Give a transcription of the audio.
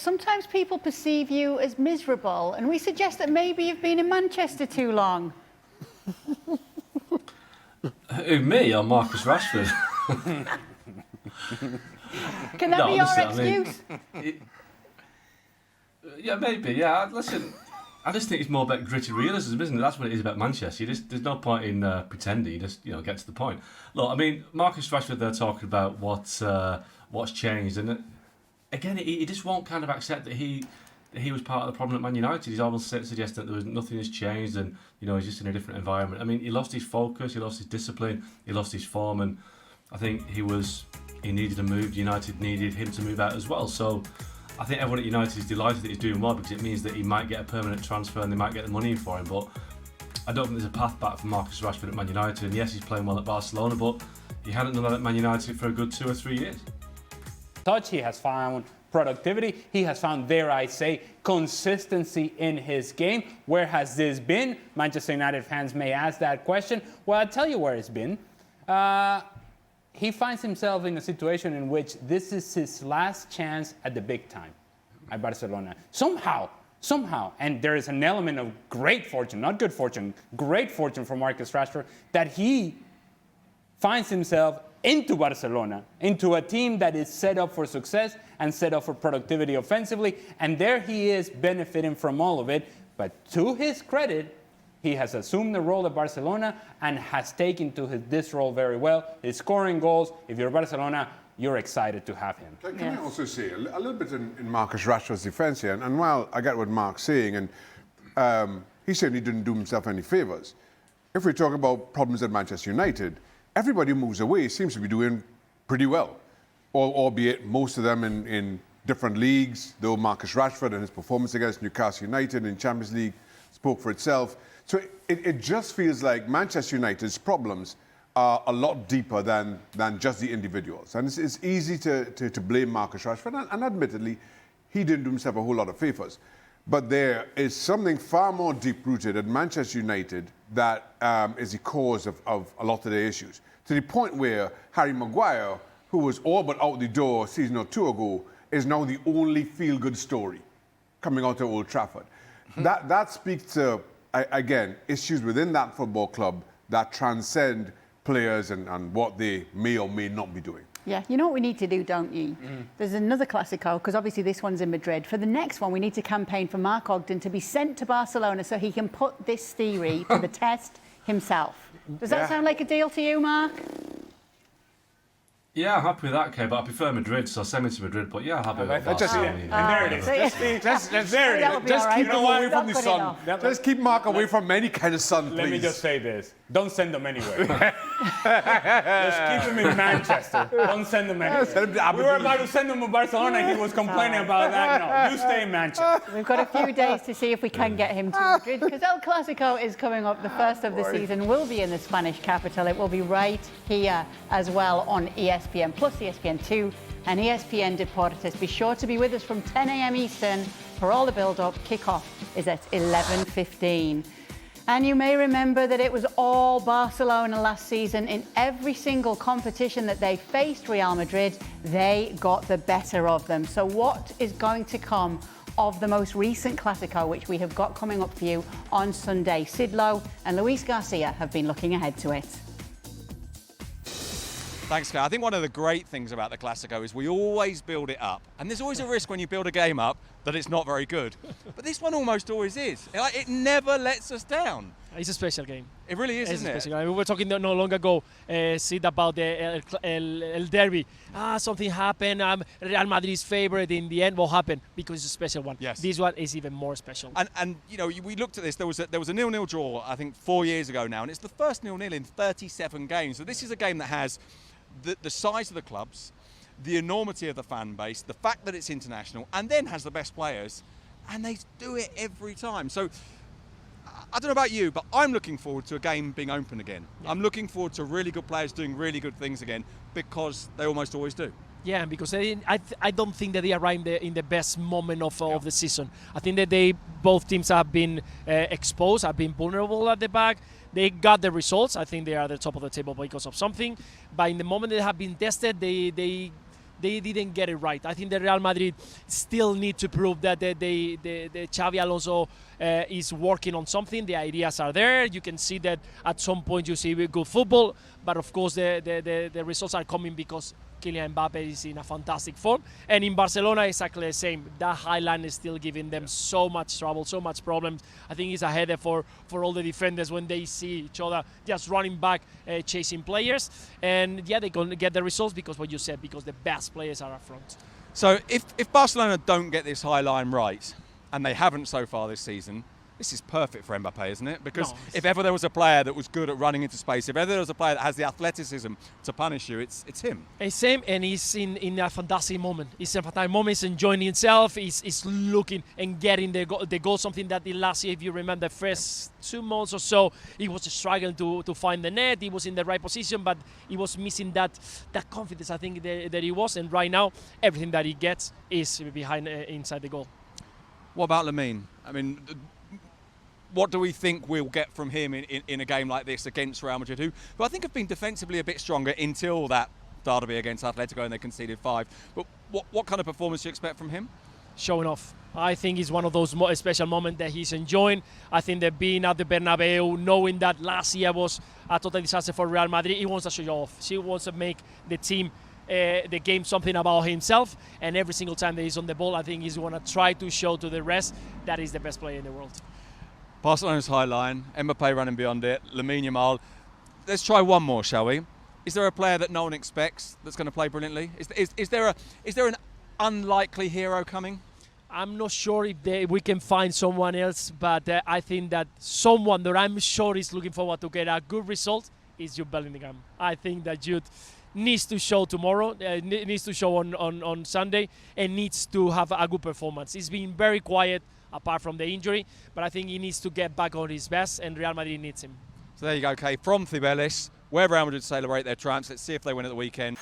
sometimes people perceive you as miserable, and we suggest that maybe you've been in Manchester too long. Who, me or Marcus Rashford? Can that be your excuse? Yeah, maybe. Yeah, listen. I just think it's more about gritty realism, isn't it? That's what it is about Manchester. There's no point in pretending. You just get to the point. Look, I mean, Marcus Rashford, they're talking about what's changed, and again, he just won't kind of accept that he was part of the problem at Man United. He's almost suggesting that nothing has changed, and he's just in a different environment. I mean, he lost his focus, he lost his discipline, he lost his form, and I think he needed a move. United needed him to move out as well. So I think everyone at United is delighted that he's doing well, because it means that he might get a permanent transfer and they might get the money in for him. But I don't think there's a path back for Marcus Rashford at Man United. And yes, he's playing well at Barcelona, but he hadn't done that at Man United for a good 2 or 3 years. Touch, he has found productivity. He has found, dare I say, consistency in his game. Where has this been? Manchester United fans may ask that question. Well, I'll tell you where it's been. He finds himself in a situation in which this is his last chance at the big time at Barcelona. Somehow, and there is an element of great fortune, not good fortune, great fortune for Marcus Rashford, that he finds himself into Barcelona, into a team that is set up for success and set up for productivity offensively, and there he is benefiting from all of it. But to his credit, he has assumed the role at Barcelona and has taken to this role very well. He's scoring goals. If you're Barcelona, you're excited to have him. Can I also say a little bit in Marcus Rashford's defence here? And while I get what Mark's saying, and he certainly didn't do himself any favours. If we're talking about problems at Manchester United, everybody who moves away seems to be doing pretty well, albeit most of them in different leagues, though Marcus Rashford and his performance against Newcastle United in Champions League spoke for itself. So it just feels like Manchester United's problems are a lot deeper than just the individuals. And it's easy to blame Marcus Rashford, and admittedly, he didn't do himself a whole lot of favours. But there is something far more deep-rooted at Manchester United that is the cause of a lot of their issues. To the point where Harry Maguire, who was all but out the door a season or two ago, is now the only feel-good story coming out of Old Trafford. That speaks to, again, issues within that football club that transcend players and what they may or may not be doing. Yeah, you know what we need to do, don't you? There's another Clasico, because obviously this one's in Madrid. For the next one, we need to campaign for Mark Ogden to be sent to Barcelona so he can put this theory to the test himself. Does that sound like a deal to you, Mark? Yeah, I'm happy with that, Kay, but I prefer Madrid, so send me to Madrid. But yeah, I'll have it. And there it is. There it is. Just keep him away from the sun. Just keep Mark away from any kind of sun, please. Let me just say this. Don't send them anywhere. Just keep him in Manchester. Don't send them anywhere. We were about to send him to Barcelona and he was complaining about that. No, you stay in Manchester. We've got a few days to see if we can get him to Madrid, because El Clasico is coming up. The first of the season will be in the Spanish capital. It will be right here as well on ESPN Plus, ESPN2 and ESPN Deportes. Be sure to be with us from 10 a.m. Eastern for all the build-up. Kick-off is at 11:15. And you may remember that it was all Barcelona last season. In every single competition that they faced Real Madrid, they got the better of them. So what is going to come of the most recent Clasico, which we have got coming up for you on Sunday? Sid Lowe and Luis García have been looking ahead to it. Thanks, Claire. I think one of the great things about the Clasico is we always build it up. And there's always a risk when you build a game up that it's not very good. But this one almost always is. It never lets us down. It's a special game. It really is, isn't it? Special game. We were talking not long ago, Sid, about the El Derby. Something happened. Real Madrid's favorite in the end. What happened? Because it's a special one. Yes. This one is even more special. And we looked at this. There was a 0-0 draw, I think, 4 years ago now. And it's the first 0-0 in 37 games. So this is a game that has the size of the clubs, the enormity of the fan base, the fact that it's international, and then has the best players, and they do it every time. So I don't know about you, but I'm looking forward to a game being open again. Yeah. I'm looking forward to really good players doing really good things again, because they almost always do. Yeah, because I don't think that they arrived in the best moment of the season. I think that both teams have been exposed, have been vulnerable at the back. They got the results. I think they are at the top of the table because of something. But in the moment they have been tested, they they didn't get it right. I think the Real Madrid still need to prove that the Xavi Alonso is working on something. The ideas are there. You can see that at some point you see good football, but of course the results are coming because Kylian Mbappe is in a fantastic form. And in Barcelona, exactly the same. That high line is still giving them so much trouble, so much problems. I think it's a headache for all the defenders when they see each other just running back, chasing players. And yeah, they're going to get the results because what you said, because the best players are up front. So if Barcelona don't get this high line right, and they haven't so far this season, this is perfect for Mbappe, isn't it? Because if ever there was a player that was good at running into space, if ever there was a player that has the athleticism to punish you, it's him. It's him, and he's in a fantastic moment. He's in a fantastic moment. He's enjoying himself. He's looking and getting the goal, something that last year, if you remember, the first 2 months or so, he was struggling to find the net. He was in the right position, but he was missing that confidence, I think, that he was. And right now, everything that he gets is behind inside the goal. What about Lamine? I mean, what do we think we'll get from him in a game like this against Real Madrid, who I think have been defensively a bit stronger until that derby against Atletico and they conceded 5. But what kind of performance do you expect from him? Showing off. I think it's one of those special moments that he's enjoying. I think that being at the Bernabeu, knowing that last year was a total disaster for Real Madrid, he wants to show off. He wants to make the team, the game, something about himself. And every single time that he's on the ball, I think he's going to try to show to the rest that he's the best player in the world. Barcelona's high line, Mbappe running beyond it, Lamine Yamal. Let's try one more, shall we? Is there a player that no one expects that's going to play brilliantly? Is there an unlikely hero coming? I'm not sure if we can find someone else, but I think that someone that I'm sure is looking forward to get a good result is Jude Bellingham. I think that Jude needs to show tomorrow, needs to show on Sunday, and needs to have a good performance. He's been very quiet, apart from the injury, but I think he needs to get back on his best, and Real Madrid needs him. So there you go, Kay. From Cibeles, where Real Madrid celebrate their triumphs. Let's see if they win at the weekend.